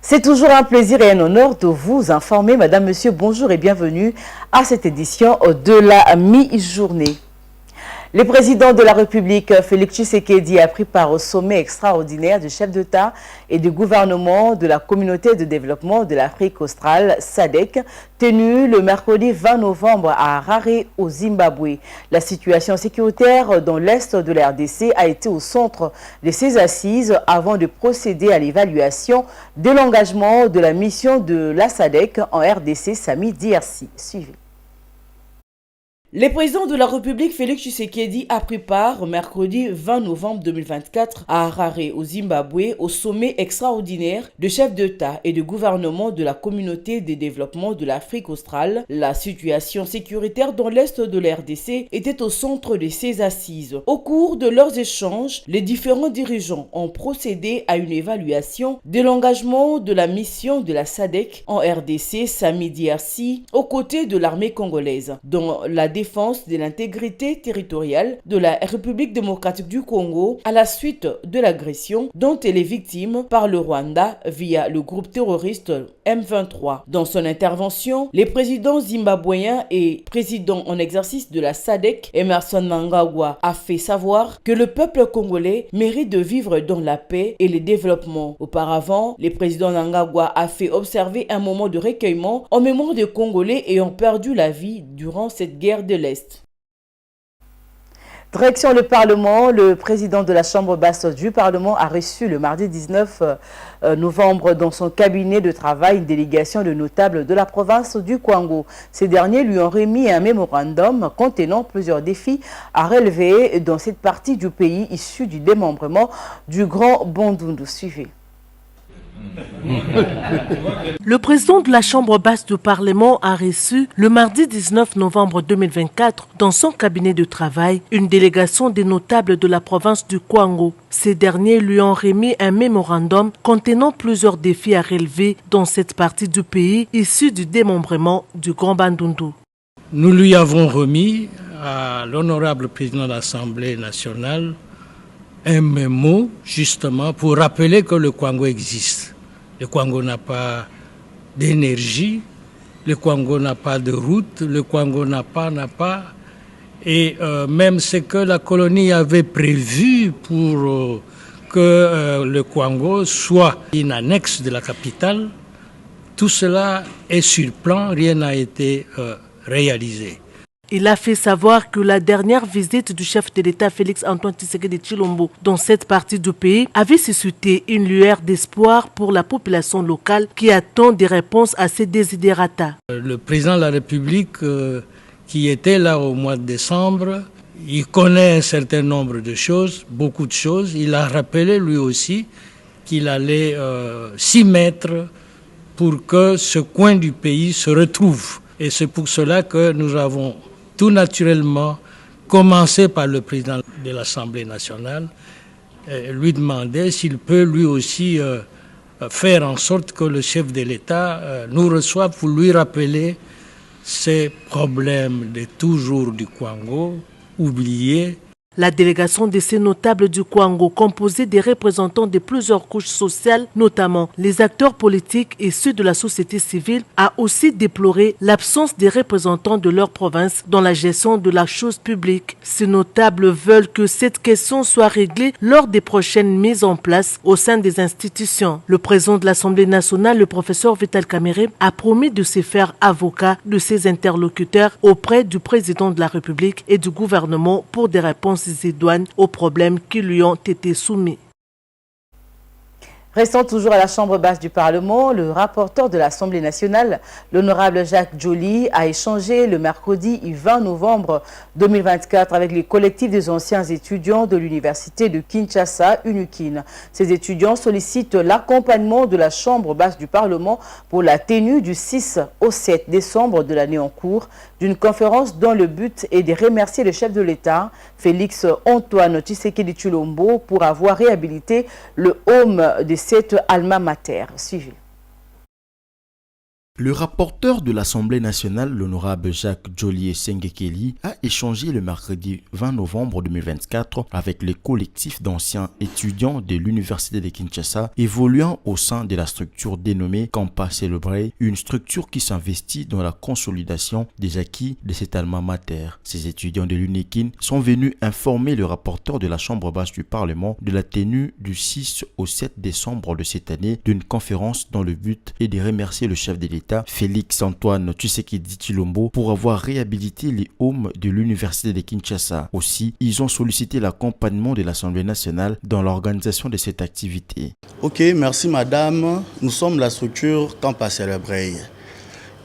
C'est toujours un plaisir et un honneur de vous informer. Madame, Monsieur, bonjour et bienvenue à cette édition de la mi-journée. Le président de la République, Félix Tshisekedi, a pris part au sommet extraordinaire du chef d'État et du gouvernement de la communauté de développement de l'Afrique australe, SADC, tenu le mercredi 20 novembre à Harare, au Zimbabwe. La situation sécuritaire dans l'est de la RDC a été au centre de ces assises avant de procéder à l'évaluation de l'engagement de la mission de la SADC en RDC samedi DRC. Suivez. Le président de la République, Félix Tshisekedi, a pris part mercredi 20 novembre 2024 à Harare, au Zimbabwe, au sommet extraordinaire de chefs d'État et de gouvernement de la communauté de développement de l'Afrique australe. La situation sécuritaire dans l'est de la RDC était au centre de ces assises. Au cours de leurs échanges, les différents dirigeants ont procédé à une évaluation de l'engagement de la mission de la SADC en RDC samedi DRC aux côtés de l'armée congolaise, dont la défense de l'intégrité territoriale de la République démocratique du Congo à la suite de l'agression dont elle est victime par le Rwanda via le groupe terroriste M23. Dans son intervention, le président zimbabwéen et président en exercice de la SADC, Emmerson Mnangagwa, a fait savoir que le peuple congolais mérite de vivre dans la paix et le développement. Auparavant, le président Mnangagwa a fait observer un moment de recueillement en mémoire des Congolais ayant perdu la vie durant cette guerre de l'Est. Direction le Parlement, le président de la Chambre basse du Parlement a reçu le mardi 19 novembre dans son cabinet de travail une délégation de notables de la province du Kwango. Ces derniers lui ont remis un mémorandum contenant plusieurs défis à relever dans cette partie du pays issue du démembrement du Grand Bandundu. Suivez. Le président de la Chambre basse du Parlement a reçu le mardi 19 novembre 2024 dans son cabinet de travail une délégation des notables de la province du Kwango. Ces derniers lui ont remis un mémorandum contenant plusieurs défis à relever dans cette partie du pays issue du démembrement du Grand Bandundu. Nous lui avons remis à l'honorable président de l'Assemblée nationale un mémo justement pour rappeler que le Kwango existe. Le Kwango n'a pas d'énergie, le Kwango n'a pas de route, le Kwango n'a pas. Et même ce que la colonie avait prévu pour que le Kwango soit une annexe de la capitale, tout cela est sur plan, rien n'a été réalisé. Il a fait savoir que la dernière visite du chef de l'État Félix Antoine Tshisekedi Tshilombo dans cette partie du pays avait suscité une lueur d'espoir pour la population locale qui attend des réponses à ses desiderata. Le président de la République qui était là au mois de décembre, il connaît un certain nombre de choses, beaucoup de choses. Il a rappelé lui aussi qu'il allait s'y mettre pour que ce coin du pays se retrouve. Et c'est pour cela que nous avons tout naturellement commencé par le président de l'Assemblée nationale, lui demander s'il peut lui aussi faire en sorte que le chef de l'État nous reçoive pour lui rappeler ces problèmes de toujours du Kwango, oubliés. La délégation de ces notables du Kwango, composée des représentants de plusieurs couches sociales, notamment les acteurs politiques et ceux de la société civile, a aussi déploré l'absence des représentants de leur province dans la gestion de la chose publique. Ces notables veulent que cette question soit réglée lors des prochaines mises en place au sein des institutions. Le président de l'Assemblée nationale, le professeur Vital Kamerhe, a promis de se faire avocat de ses interlocuteurs auprès du président de la République et du gouvernement pour des réponses idoines aux problèmes qui lui ont été soumis. Restant toujours à la Chambre basse du Parlement, le rapporteur de l'Assemblée nationale, l'honorable Jacques Joly, a échangé le mercredi 20 novembre 2024 avec les collectifs des anciens étudiants de l'Université de Kinshasa, UNUKIN. Ces étudiants sollicitent l'accompagnement de la Chambre basse du Parlement pour la tenue du 6 au 7 décembre de l'année en cours d'une conférence dont le but est de remercier le chef de l'État, Félix Antoine Tshisekedi Tshilombo, pour avoir réhabilité le home de cette alma mater. Suivez. Le rapporteur de l'Assemblée nationale, l'honorable Jacques Jolié Sengekeli, a échangé le mercredi 20 novembre 2024 avec les collectifs d'anciens étudiants de l'Université de Kinshasa évoluant au sein de la structure dénommée Campa Celebrate, une structure qui s'investit dans la consolidation des acquis de cet alma mater. Ces étudiants de l'UNIKIN sont venus informer le rapporteur de la Chambre basse du Parlement de la tenue du 6 au 7 décembre de cette année d'une conférence dont le but est de remercier le chef de l'État Félix Antoine Tshisekedi Tshilombo pour avoir réhabilité les homes de l'Université de Kinshasa. Aussi, ils ont sollicité l'accompagnement de l'Assemblée nationale dans l'organisation de cette activité. Ok, merci madame. Nous sommes la structure Campa Celebrate,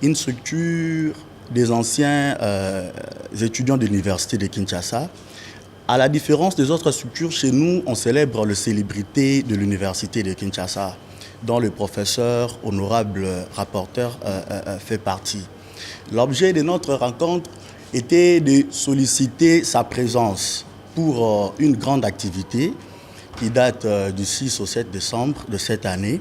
une structure des anciens étudiants de l'Université de Kinshasa. À la différence des autres structures, chez nous, on célèbre les célébrités de l'Université de Kinshasa, dont le professeur honorable rapporteur fait partie. L'objet de notre rencontre était de solliciter sa présence pour une grande activité qui date du 6 au 7 décembre de cette année,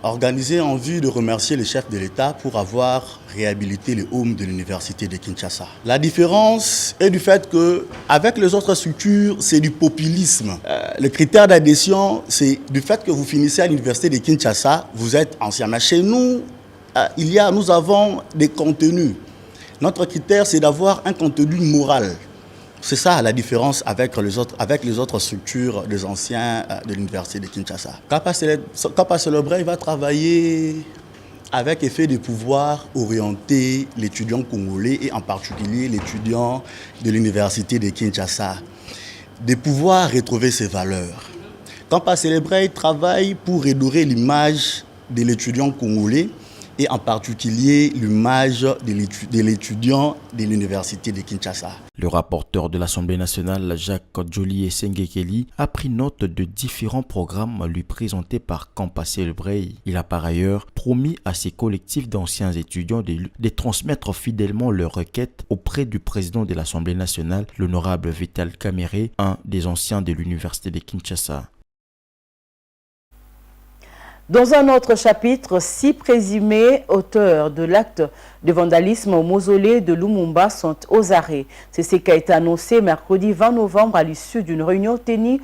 organisée en vue de remercier le chef de l'État pour avoir réhabilité les homes de l'Université de Kinshasa. La différence est du fait qu'avec les autres structures, c'est du populisme. Le critère d'adhésion, c'est du fait que vous finissez à l'Université de Kinshasa, vous êtes ancien. Mais chez nous, nous avons des contenus. Notre critère, c'est d'avoir un contenu moral. C'est ça la différence avec les autres structures des anciens de l'Université de Kinshasa. Campa Celebrate va travailler avec effet de pouvoir orienter l'étudiant congolais et en particulier l'étudiant de l'Université de Kinshasa, de pouvoir retrouver ses valeurs. Campa Celebrate travaille pour redorer l'image de l'étudiant congolais et en particulier l'image de l'étudiant de l'Université de Kinshasa. Le rapporteur de l'Assemblée nationale, Jacques Jolié Sengekeli, a pris note de différents programmes lui présentés par Campa Celebrate. Il a par ailleurs promis à ses collectifs d'anciens étudiants de transmettre fidèlement leurs requêtes auprès du président de l'Assemblée nationale, l'honorable Vital Kamerhe, un des anciens de l'Université de Kinshasa. Dans un autre chapitre, 6 présumés auteurs de l'acte de vandalisme au mausolée de Lumumba sont aux arrêts. C'est ce qui a été annoncé mercredi 20 novembre à l'issue d'une réunion tenue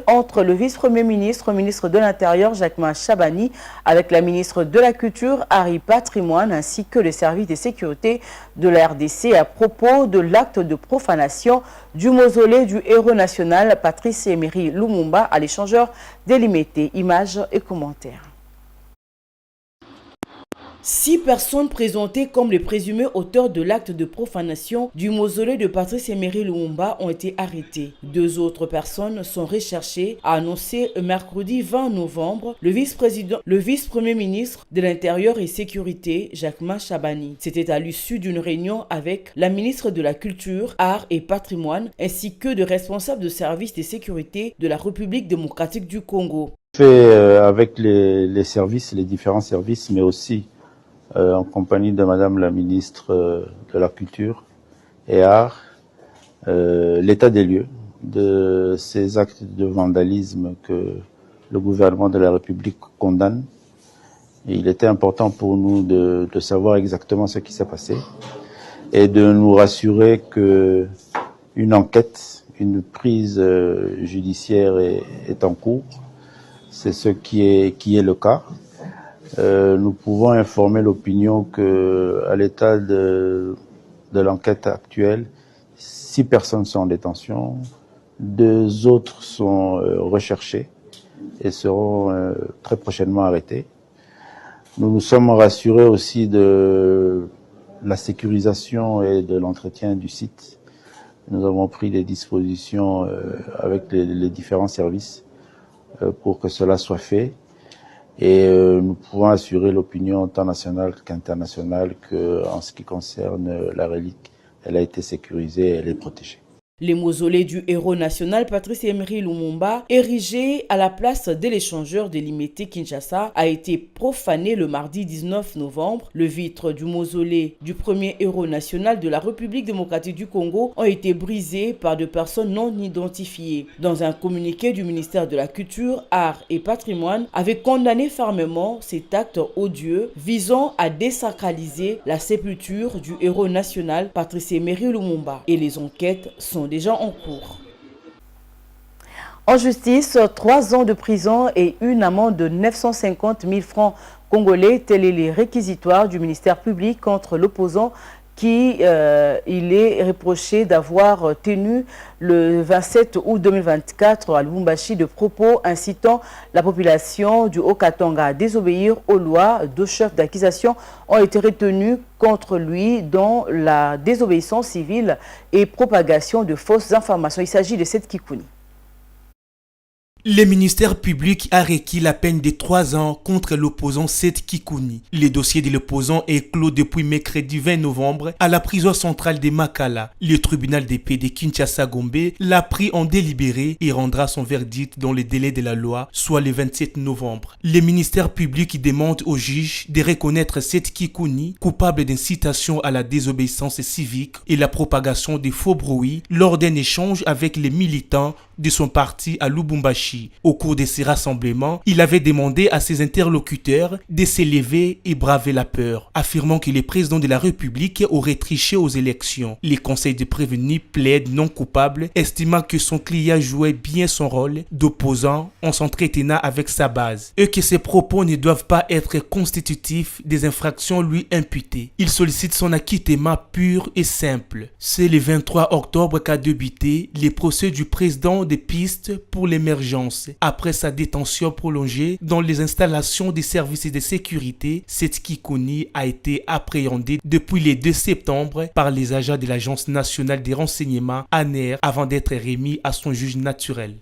entre le vice-premier ministre, ministre de l'Intérieur, Jacquemain Chabani, avec la ministre de la Culture, Harry Patrimoine, ainsi que le service de sécurité de la RDC à propos de l'acte de profanation du mausolée du héros national Patrice Emery Lumumba à l'échangeur délimité. Images et commentaires. 6 personnes présentées comme les présumés auteurs de l'acte de profanation du mausolée de Patrice Emery Lumumba ont été arrêtées. 2 autres personnes sont recherchées, a annoncé mercredi 20 novembre le vice-premier ministre de l'Intérieur et Sécurité, Jacquemain Chabani. C'était à l'issue d'une réunion avec la ministre de la Culture, Art et Patrimoine, ainsi que de responsables de services de sécurité de la République démocratique du Congo. Avec les services, les différents services, mais aussi en compagnie de Madame la ministre de la Culture et Art, l'état des lieux de ces actes de vandalisme que le gouvernement de la République condamne. Et il était important pour nous de savoir exactement ce qui s'est passé et de nous rassurer que une enquête, une prise judiciaire est en cours. C'est ce qui est le cas. Nous pouvons informer l'opinion que, à l'état de l'enquête actuelle, 6 personnes sont en détention, 2 autres sont recherchées et seront très prochainement arrêtés. Nous nous sommes rassurés aussi de la sécurisation et de l'entretien du site. Nous avons pris des dispositions avec les différents services pour que cela soit fait. Et nous pouvons assurer l'opinion tant nationale qu'internationale qu'en ce qui concerne la relique, elle a été sécurisée et elle est protégée. Les mausolées du héros national Patrice Emery Lumumba, érigé à la place de l'échangeur de Limete Kinshasa, a été profané le mardi 19 novembre. Le vitre du mausolée du premier héros national de la République démocratique du Congo ont été brisés par des personnes non identifiées. Dans un communiqué du ministère de la Culture, Arts et Patrimoine, avait condamné fermement cet acte odieux visant à désacraliser la sépulture du héros national Patrice Emery Lumumba. Et les enquêtes sont déjà en cours. En justice, 3 ans de prison et une amende de 950 000 francs congolais, tels sont les réquisitoires du ministère public contre l'opposant qui il est reproché d'avoir tenu le 27 août 2024 à Lubumbashi de propos incitant la population du Haut-Katanga à désobéir aux lois. 2 chefs d'accusation ont été retenus contre lui dans la désobéissance civile et propagation de fausses informations. Il s'agit de Seth Kikouni. Le ministère public a requis la peine de 3 ans contre l'opposant Seth Kikouni. Le dossier de l'opposant est clos depuis mercredi 20 novembre à la prison centrale de Makala. Le tribunal de paix de Kinshasa-Gombe l'a pris en délibéré et rendra son verdict dans le délai de la loi, soit le 27 novembre. Le ministère public demande au juge de reconnaître Seth Kikouni coupable d'incitation à la désobéissance civique et la propagation de faux bruits lors d'un échange avec les militants de son parti à Lubumbashi. Au cours de ces rassemblements, il avait demandé à ses interlocuteurs de s'élever et braver la peur, affirmant que le président de la République aurait triché aux élections. Les conseils de prévenus plaident non coupable, estimant que son client jouait bien son rôle d'opposant en s'entretenant avec sa base, et que ses propos ne doivent pas être constitutifs des infractions lui imputées. Il sollicite son acquittement pur et simple. C'est le 23 octobre qu'a débuté le procès du président des pistes pour l'émergence. Après sa détention prolongée dans les installations des services de sécurité, Seth Kikouni a été appréhendé depuis le 2 septembre par les agents de l'Agence nationale des renseignements ANER avant d'être remis à son juge naturel.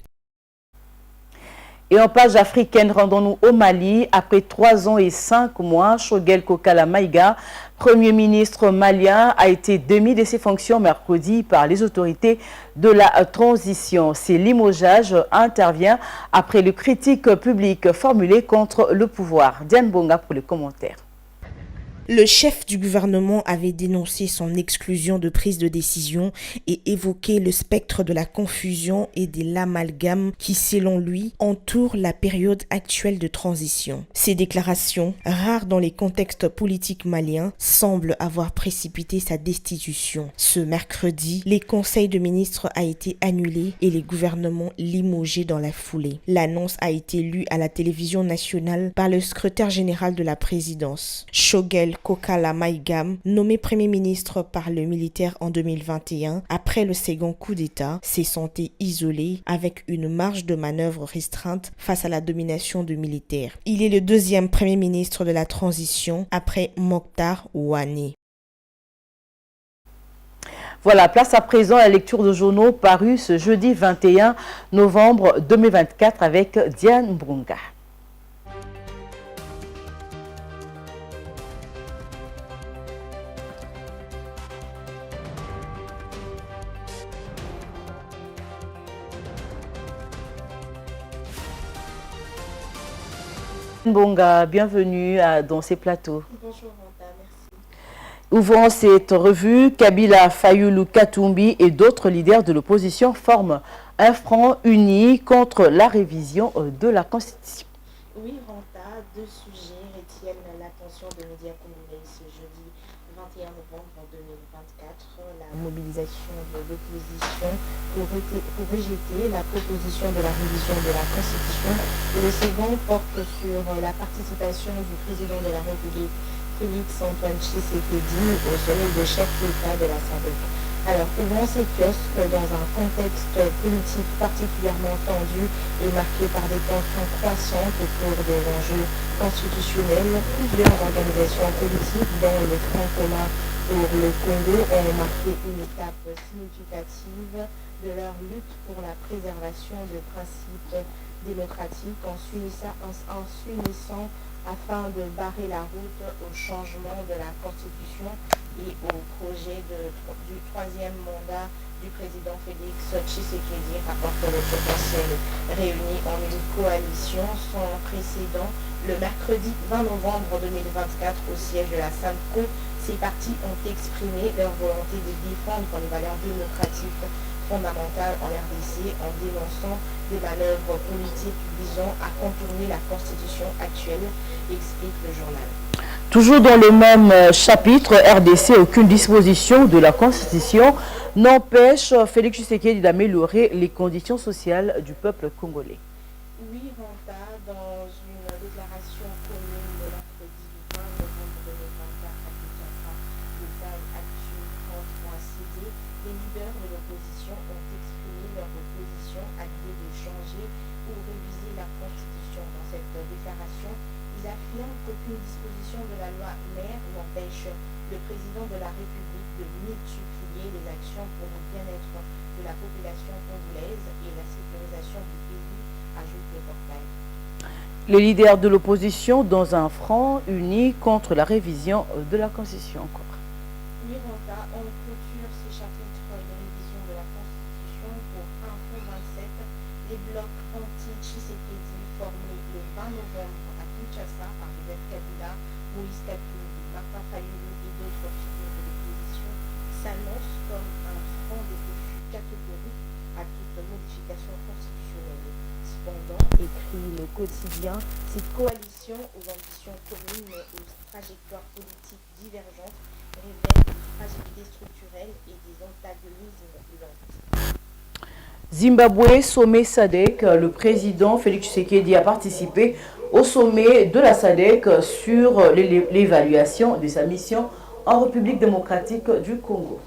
Et en page africaine, rendons-nous au Mali. Après 3 ans et 5 mois, Choguel Kokala Maïga, Premier ministre malien, a été démis de ses fonctions mercredi par les autorités de la transition. Ces limogeages intervient après le critique public formulé contre le pouvoir. Diane Bonga pour les commentaires. Le chef du gouvernement avait dénoncé son exclusion de prise de décision et évoqué le spectre de la confusion et de l'amalgame qui, selon lui, entoure la période actuelle de transition. Ces déclarations, rares dans les contextes politiques maliens, semblent avoir précipité sa destitution. Ce mercredi, les conseils de ministres a été annulé et les gouvernements limogés dans la foulée. L'annonce a été lue à la télévision nationale par le secrétaire général de la présidence, Choguel Kokala Maïga, nommé Premier ministre par le militaire en 2021, après le second coup d'État, s'est senti isolé avec une marge de manœuvre restreinte face à la domination de militaires. Il est le 2e Premier ministre de la transition après Mokhtar Ouane. Voilà, place à présent à la lecture de journaux parus ce jeudi 21 novembre 2024 avec Diane Brunga. Bonga, bienvenue dans ces plateaux. Bonjour Ranta, merci. Ouvrant cette revue, Kabila, Fayulu, Katumbi et d'autres leaders de l'opposition forment un front uni contre la révision de la Constitution. Oui Ranta, 2 sujets retiennent l'attention des médias congolais ce jeudi 21 novembre 2024. La mobilisation de l'opposition pour rejeter la proposition de la révision de la Constitution. Et le second porte sur la participation du président de la République, Félix-Antoine Tshisekedi, au sommet de chef d'État de la SADC. Alors, ouvrons ces kiosques dans un contexte politique particulièrement tendu et marqué par des tensions croissantes autour des enjeux constitutionnels. Plusieurs organisations politiques, dont le Front commun pour le Congo, ont marqué une étape significative de leur lutte pour la préservation de principes démocratiques en s'unissant afin de barrer la route au changement de la Constitution et au projet du 3e mandat du président Félix Tshisekedi rapporte le potentiel réuni en une coalition sans précédent. Le mercredi 20 novembre 2024, au siège de la SANCO, ces partis ont exprimé leur volonté de défendre les valeurs démocratiques fondamentales en RDC en dénonçant des manœuvres politiques visant à contourner la constitution actuelle, explique le journal. Toujours dans le même chapitre, RDC, aucune disposition de la Constitution n'empêche Félix Tshisekedi d'améliorer les conditions sociales du peuple congolais. Oui, Ranta, dans une déclaration commune de mercredi 20 novembre 2024 à Kinshasa, le Time Actu 30.cd, les leaders de l'opposition ont exprimé leur opposition à l'idée de changer ou réviser la Constitution. Dans cette déclaration, ils affirment qu'aucune disposition de la loi mère n'empêche le président de la République de multiplier les actions pour le bien-être de la population congolaise et la sécurisation du pays, ajoute le portail. Les leaders de l'opposition dans un front uni contre la révision de la Constitution. Oui, Ranta, on clôture ces chapitres de révision de la Constitution pour Info 27. Les blocs anti-Tshisekedi formés le 20 novembre à Kinshasa par Joseph Kabila, Moïse Katumbi, Martin Fayulu et d'autres figures de l'opposition s'annoncent comme un front de refus catégorique à toute modification constitutionnelle. Cependant, écrit le quotidien, cette coalition aux ambitions communes mais aux trajectoires politiques divergentes révèle des fragilités structurelles et des antagonismes identiques. Zimbabwe, sommet SADC, le président Félix Tshisekedi a participé au sommet de la SADC sur l'évaluation de sa mission en République démocratique du Congo.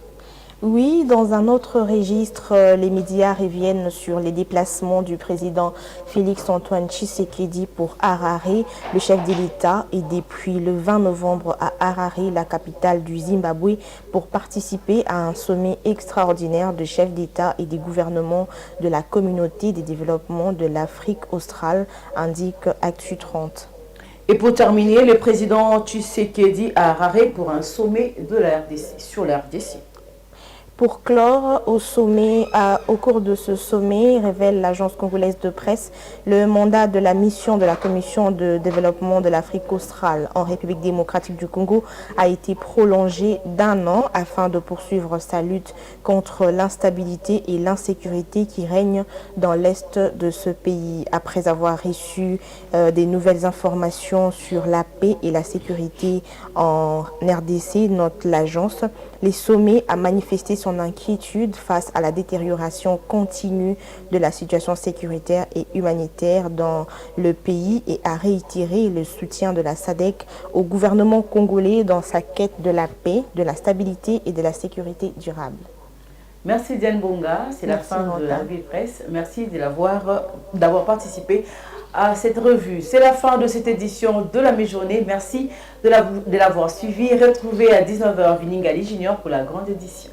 Oui, dans un autre registre, les médias reviennent sur les déplacements du président Félix-Antoine Tshisekedi pour Harare. Le chef de l'État est depuis le 20 novembre à Harare, la capitale du Zimbabwe, pour participer à un sommet extraordinaire de chefs d'État et des gouvernements de la communauté des développements de l'Afrique australe, indique Actu 30. Et pour terminer, le président Tshisekedi à Harare pour un sommet de la RDC, sur la RDC. Pour clore au cours de ce sommet, révèle l'agence congolaise de presse, le mandat de la mission de la Commission de développement de l'Afrique australe en République démocratique du Congo a été prolongé d'1 an afin de poursuivre sa lutte contre l'instabilité et l'insécurité qui règnent dans l'est de ce pays. Après avoir reçu des nouvelles informations sur la paix et la sécurité en RDC, note l'agence, les sommets a manifesté son inquiétude face à la détérioration continue de la situation sécuritaire et humanitaire dans le pays et a réitéré le soutien de la SADC au gouvernement congolais dans sa quête de la paix, de la stabilité et de la sécurité durable. Merci Diane Bonga, c'est la fin de la revue de presse. Merci d'avoir participé à cette revue. C'est la fin de cette édition de la mi-journée. Merci de l'avoir suivi. Retrouvez à 19h Viningali Junior pour la grande édition.